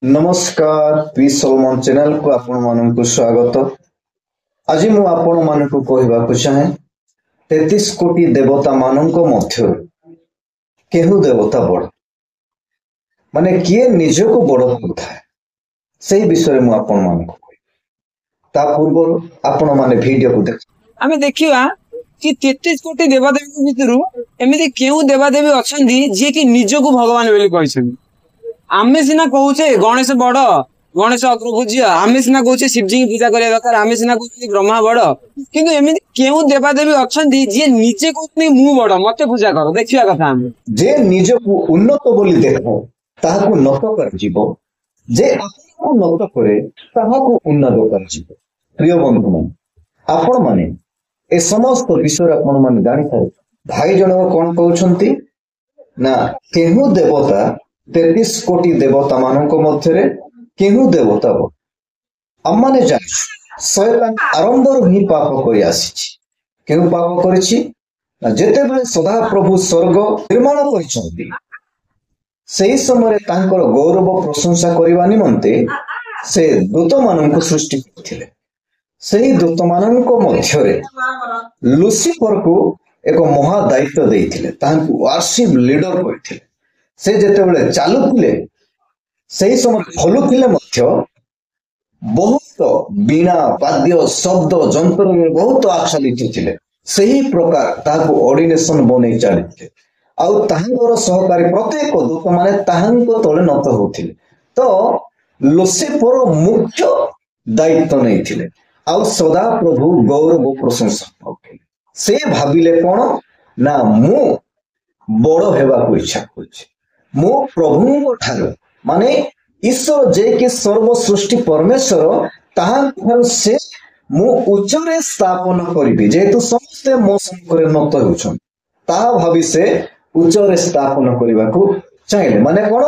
नमस्कार P Salman channel को आपण मानक स्वागत। आज मु आपण मानक कहवाक चाहे 33 कोटी देवता मानक मध्य केहू देवता बड़ माने किए निज को बड़ करता से विषय मु आपण मानक ता पूर्व आपण माने वीडियो को देख आमे देखिवा कि 33 कोटी देवदेवी भितरु एमिति केउ देवदेवी अछंदी जे कि निज को भगवान बोली कहछन। आमे सिना कहूचे गणेश बड़ गणेश अग्रपूज्य आमे सिना कहूचे शिवजी की पूजा करिया दरकार आमे सिना कहूचे ब्रह्मा बड़ किंतु एमिति केउ देवदेवी अछंदी जे निजे कहउनी मु बड़ मते पूजा कर देखिया कथा हम जे निज को उन्नत बोली देखो ताहाकु नत कर जीवो जे आपको नत करे ताहाकु उन्नत कर जीवो। प्रिय बंधु मान आपण माने ए समस्त विषय आपण माने जानि थाए भाई जणो कोन कहउछंती ना केहू देवता 33 कोटी देवता मानक मध्य केहू देवता बड़ आम माने जानि शैतान आरंभर ही पाप करि आसीछि। केहू पाप करिछि ना जेते बेले सदा प्रभु स्वर्ग निर्माण करिसंती सेही समय तांकर गौरव प्रशंसा करिवा निमंते से दूत मानक सृष्टि करथिले। सेही दूत मानक मध्यरे लुसिफर को एक महा दायित्व देइथिले तांकु वर्शिप लीडर कहिथिले। से जेते बेले चालुथिले सेही समय हलुथिले मध्य बहुत बीणा वाद्य शब्द जंत्र में बहुत आच्छादित थिले। सेही प्रकार ताहाकु ऑर्डिनेशन बनै चालिथिले आउ ताहांकर सहकारी प्रत्येक दूत माने ताहांको तळे नत होथिले। तो लुसिफर मुख्य दायित्व नैथिले आउ सदा प्रभु गौरव प्रशंसा करथिले। से भाबिले कोन ना मु बड़ हेबाकु इच्छा करछि मु प्रभु ठारू माने ईश्वर जे कि सर्व सृष्टि परमेश्वर ताहां से मु उच्चरे स्थापन करिबि जेतु समस्ते मो संकरे नत होछन ताहा भाबी से उच्चरे स्थापन करिबाकू चाहिले माने कोन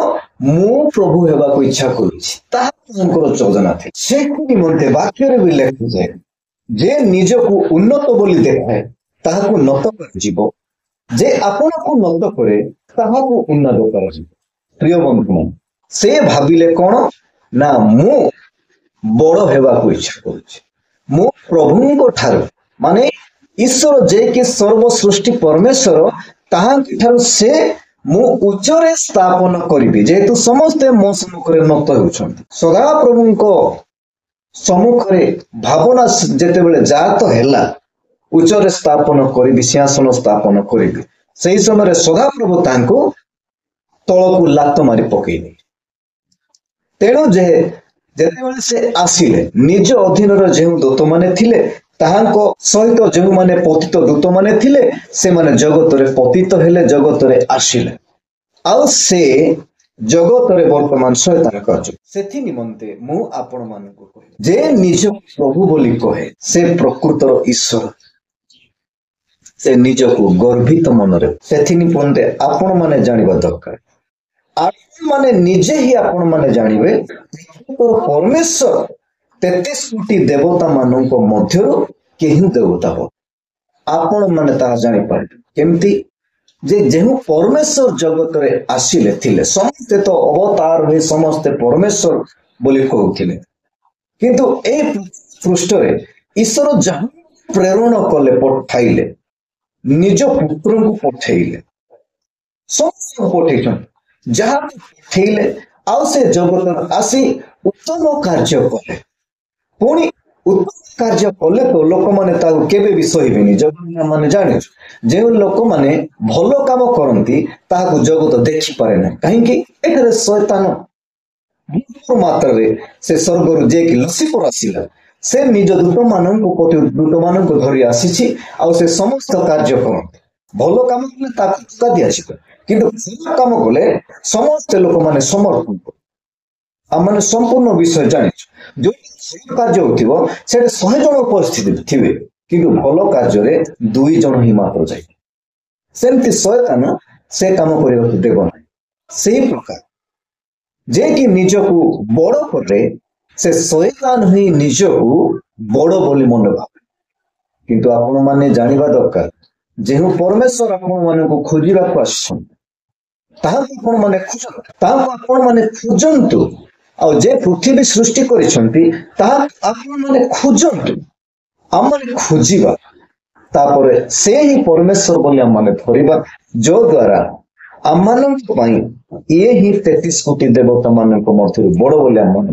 मु प्रभु हेबाकू इच्छा करूछि ताहा तांकर योजना थे। से निमंते वाक्य रे भी लिखि जाय जे निज को उन्नत बोली देखाए ताहाकू नत कर जीवो जे आपण को नत करे ताहाकू उन्नत कर जीवो। प्रिय बंधु मान से भाबिले कोन ना मु बड़ हेबाकू इच्छा करूछि मु प्रभुଙ୍କ ठारू माने ईश्वर जे कि सर्व सृष्टि परमेश्वर ताहां ठारू से मु उच्चरे स्थापन करिबि जेतु समस्ते मो सम्मुखरे नत होउछन्ति। सदा प्रभुଙ୍କ सम्मुखरे भावना जेते बेले जात हैला उच्चरे स्थापन करिबि सिंहासन स्थापन करिबि सेही समय सदा प्रभु तांको तळकु लात मारी पकेइले। तेणु जे जेतेबेले से आसिले निज अधीनर जेउ दूत माने थिले ताहांको सहित जेउ माने पतित दूत माने थिले से माने जगतरे पतित हेले जगतरे आसिले आउ से जगतरे वर्तमान शैतान करछ। सेथि निमंते मु आपण मानकु कहि जे निज प्रभु बोली कहे से प्रकृतर ईश्वर से निज को गर्वित मनरे सेथि निमंते आपण माने जानिबा दरकार आपण माने निजे ही आपण माने जानिबे तो परमेश्वर 33 कोटी देवता मानक मध्यरु केहू देवता हो आपण माने ता जानि पारे केमती जे जेहू परमेश्वर जगत रे आसिले थिले समस्त तो अवतार हे समस्त परमेश्वर बोली कहउथिले किंतु ए पृष्ठ रे ईश्वर जहां प्रेरणा कले पठाइले निज पुत्र को पठाइले समस्त पठाइछन जहां पठाइले आउ से जगत आसी उत्तम कार्य कले पुणी उत्तम कार्य कले तो लोक माने ताऊ केबे भी सहिबेनी जगत माने जाने जे लोक माने भलो काम करंती ताकू जगत देखि पारे ना काहे कि एथरे शैतान बहुत मात्रा रे से स्वर्ग जे कि लुसिफर आसिला से निज दूत मानक पति दूत मानक धरि आसीछि आ से समस्त कार्य करंती भलो काम कले ताकू का दियाछि किंतु भलो काम कले समस्त लोक माने समर्थन आमने संपूर्ण विषय जानि जो कार्य होथिबो सेटे 100 जन उपस्थित थिबे किंतु भलो कार्य रे 2 जन ही मात्र जाय सेमति शैतान से काम करियो देबो नै सेही प्रकार जे कि निज को बड़ करे से शैतान ही निज को बड़ बोली मन भावे किंतु आपण माने जानिबा दरकार जेहु परमेश्वर आपण माने को खोजिबा को आछन ताहा आपण माने खोजन ताहा आपण माने खोजंतु ଆଉ ଯେ ପୃଥିବୀ ସୃଷ୍ଟି କରିଛନ୍ତି ତାହା ଆପଣମାନେ ଖୋଜନ୍ତୁ, ଆମମାନେ ଖୋଜିବା, ତାପରେ ସେ ହିଁ ପରମେଶ୍ୱର ବୋଲି ଆମମାନେ ଧରିବା, ଯୋ ଦ୍ୱାରା ଆମମାନଙ୍କ ପାଇଁ ଇଏ ହିଁ 33 କୋଟି ଦେବତା ମାନଙ୍କ ମଧ୍ୟରୁ ବଡ ବୋଲି ଆମମାନେ